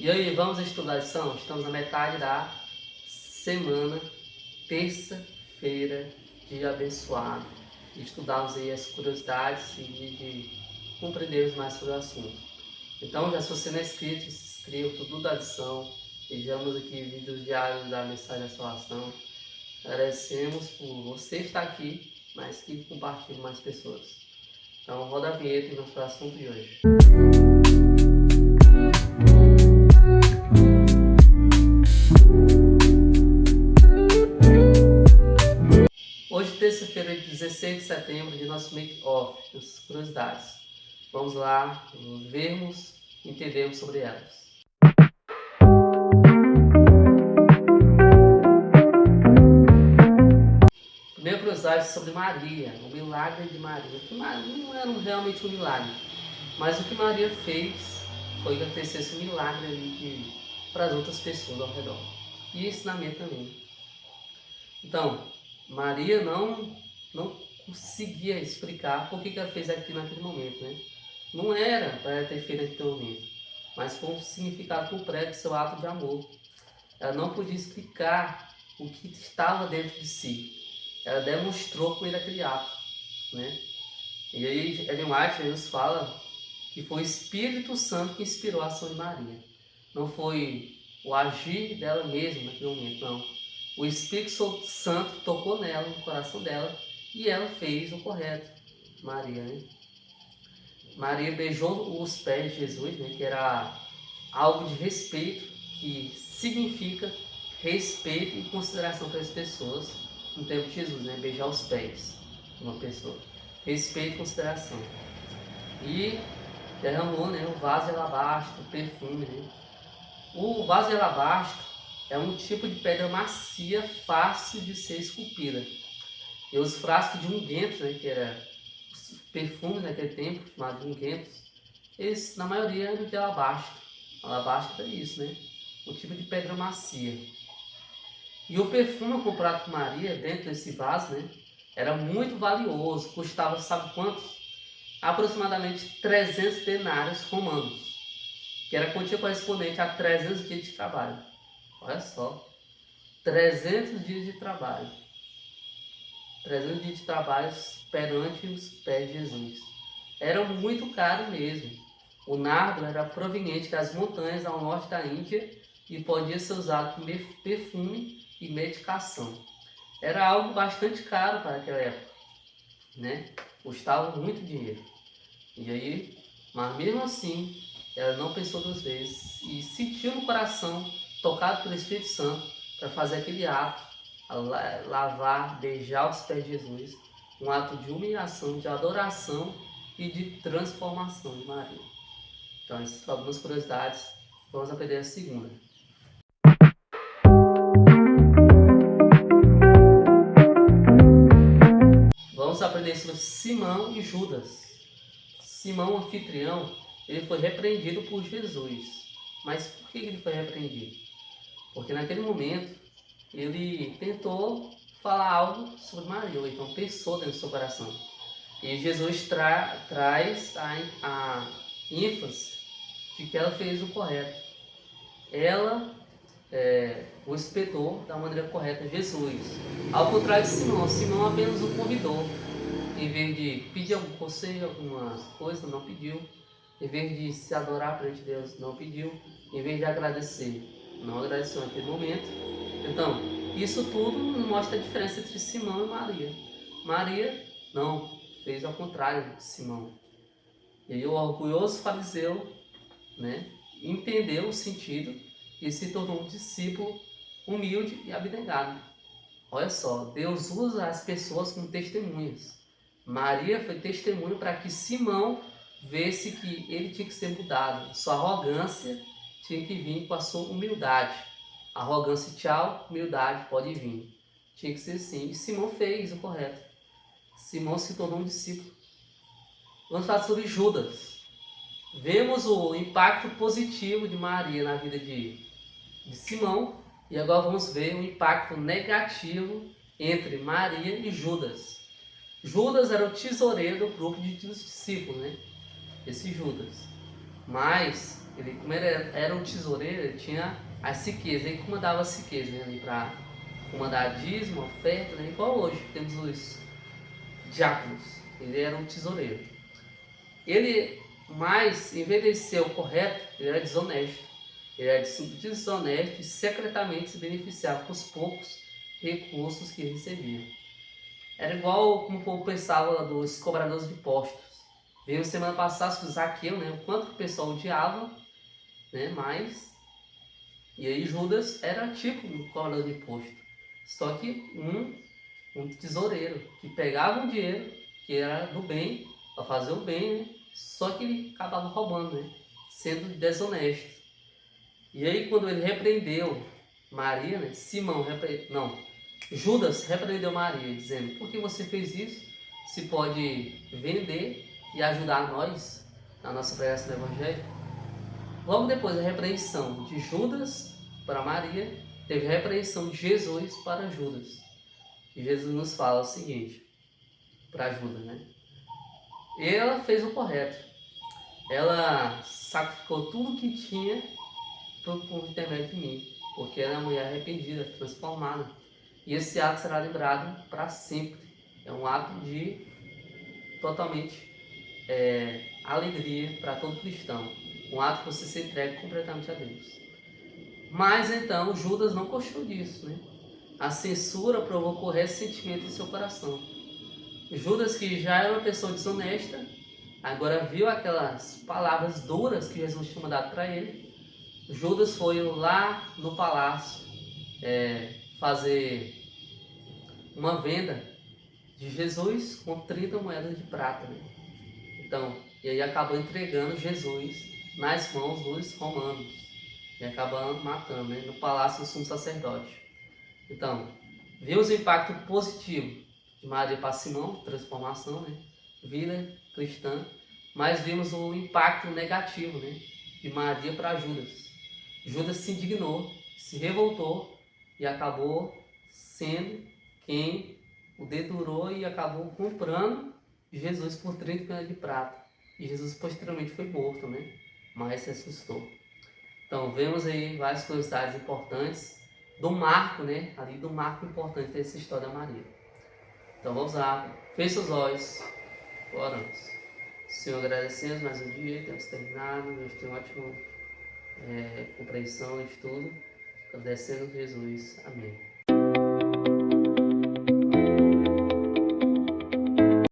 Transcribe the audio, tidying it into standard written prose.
E aí, vamos estudar a lição? Estamos na metade da semana, terça-feira, dia abençoado. De estudarmos aí as curiosidades e de compreendermos mais sobre o assunto. Então, já se você não é inscrito, se inscreva, tudo da lição. Vejamos aqui vídeos diários da mensagem da salvação. Agradecemos por você estar aqui, mas que compartilhe mais pessoas. Então, roda a vinheta e vamos para o assunto de hoje. Hoje, terça-feira, 16 de setembro, de nosso make-off, as curiosidades. Vamos lá, vermos e entendermos sobre elas. Primeira curiosidade sobre Maria, o milagre de Maria. Que não era realmente um milagre, mas o que Maria fez foi que acontecesse um milagre ali para as outras pessoas ao redor. E ensinamento também. Então, Maria não conseguia explicar por que ela fez aquilo naquele momento, né? Não era para ela ter feito naquele momento, mas foi um significado completo do seu ato de amor. Ela não podia explicar o que estava dentro de si. Ela demonstrou com ele aquele ato, né? E aí Ellen White nos fala que foi o Espírito Santo que inspirou a ação de Maria. Não foi o agir dela mesma naquele momento, não. O Espírito Santo tocou nela, no coração dela, e ela fez o correto. Maria, né? Maria beijou os pés de Jesus, né? Que era algo de respeito, que significa respeito e consideração para as pessoas no tempo de Jesus, né? Beijar os pés de uma pessoa. Respeito e consideração. E derramou, né, o vaso de alabastro, o perfume, né? O vaso de alabastro é um tipo de pedra macia, fácil de ser esculpida. E os frascos de unguentos, né, que era os perfumes naquele tempo, chamados de unguentos, eles, na maioria, eram de alabastro. Alabastro é isso, né? Um tipo de pedra macia. E o perfume comprado por Maria, dentro desse vaso, né, era muito valioso, custava, sabe quantos? Aproximadamente 300 denários romanos, que era a quantia correspondente a 300 dias de trabalho. Olha só, 300 dias de trabalho. 300 dias de trabalho perante os pés de Jesus. Era muito caro mesmo. O nardo era proveniente das montanhas ao norte da Índia e podia ser usado como perfume e medicação. Era algo bastante caro para aquela época, né? Custava muito dinheiro. E aí, mas mesmo assim, ela não pensou duas vezes e sentiu no coração, tocado pelo Espírito Santo, para fazer aquele ato, lavar, beijar os pés de Jesus, um ato de humilhação, de adoração e de transformação de Maria. Então, essas são algumas curiosidades. Vamos aprender a segunda. Vamos aprender sobre Simão e Judas. Simão, anfitrião, ele foi repreendido por Jesus. Mas por que ele foi repreendido? Porque naquele momento ele tentou falar algo sobre Maria, ou então pensou dentro do seu coração. E Jesus traz a ênfase de que ela fez o correto. Ela o inspetou da maneira correta, Jesus. Ao contrário de Simão, Simão apenas o convidou. Em vez de pedir algum conselho, alguma coisa, não pediu. Em vez de se adorar perante Deus, não pediu. Em vez de agradecer, não agradeceu naquele momento. Então, isso tudo mostra a diferença entre Simão e Maria. Maria não, fez ao contrário de Simão. E aí o orgulhoso fariseu, né, entendeu o sentido e se tornou um discípulo humilde e abnegado. Olha só, Deus usa as pessoas como testemunhas. Maria foi testemunho para que Simão visse que ele tinha que ser mudado. Sua arrogância tinha que vir com a sua humildade. Arrogância, tchau, humildade, pode vir. Tinha que ser assim. E Simão fez o correto. Simão se tornou um discípulo. Vamos falar sobre Judas. Vemos o impacto positivo de Maria na vida de Simão. E agora vamos ver o impacto negativo entre Maria e Judas. Judas era o tesoureiro do grupo de discípulos, né? Esse Judas. Mas Ele, como era um tesoureiro, ele tinha as riquezas, ele comandava as riquezas, né, ali para comandar dízimo, oferta, né, igual hoje temos os diáconos. Ele era um tesoureiro. Ele, mas em vez de ser o correto, ele era desonesto. Ele era desonesto e secretamente se beneficiava com os poucos recursos que recebia. Era igual como o povo pensava dos cobradores de impostos. Vimos semana passada sobre Zaqueu, né? O quanto que o pessoal odiava, né? Mas, e aí Judas era tipo um cobrador de imposto. Só que um tesoureiro que pegava um dinheiro que era do bem, para fazer o bem, né? Só que ele acabava roubando, né? Sendo desonesto. E aí quando ele repreendeu Maria, né? Judas repreendeu Maria, dizendo: por que você fez isso? Se pode vender e ajudar nós na nossa pregação do Evangelho. Logo depois da repreensão de Judas para Maria, teve a repreensão de Jesus para Judas. E Jesus nos fala o seguinte, para Judas, né? Ela fez o correto. Ela sacrificou tudo que tinha por intermédio de mim, porque ela é uma mulher arrependida, transformada. E esse ato será lembrado para sempre. É um ato de totalmente alegria para todo cristão. Um ato que você se entrega completamente a Deus. Mas então Judas não gostou disso, né? A censura provocou ressentimento em seu coração. Judas, que já era uma pessoa desonesta, agora viu aquelas palavras duras que Jesus tinha mandado para ele. Judas foi lá no palácio fazer uma venda de Jesus com 30 moedas de prata, né? Então, e aí acabou entregando Jesus nas mãos dos romanos e acabando matando, né? No palácio do sumo sacerdote. Então, vimos o impacto positivo de Maria para Simão, transformação, né? Vida cristã, mas vimos o impacto negativo, né? De Maria para Judas. Judas se indignou, se revoltou e acabou sendo quem o dedurou e acabou comprando Jesus por 30 peças de prata. E Jesus posteriormente foi morto, né? Mas ressuscitou. Então vemos aí várias curiosidades importantes do marco, né? Ali do marco importante dessa história da Maria. Então vamos lá, feche os olhos, oramos. Senhor, agradecemos mais um dia, temos terminado, Deus tem ótima compreensão e estudo. Agradecemos Jesus. Amém.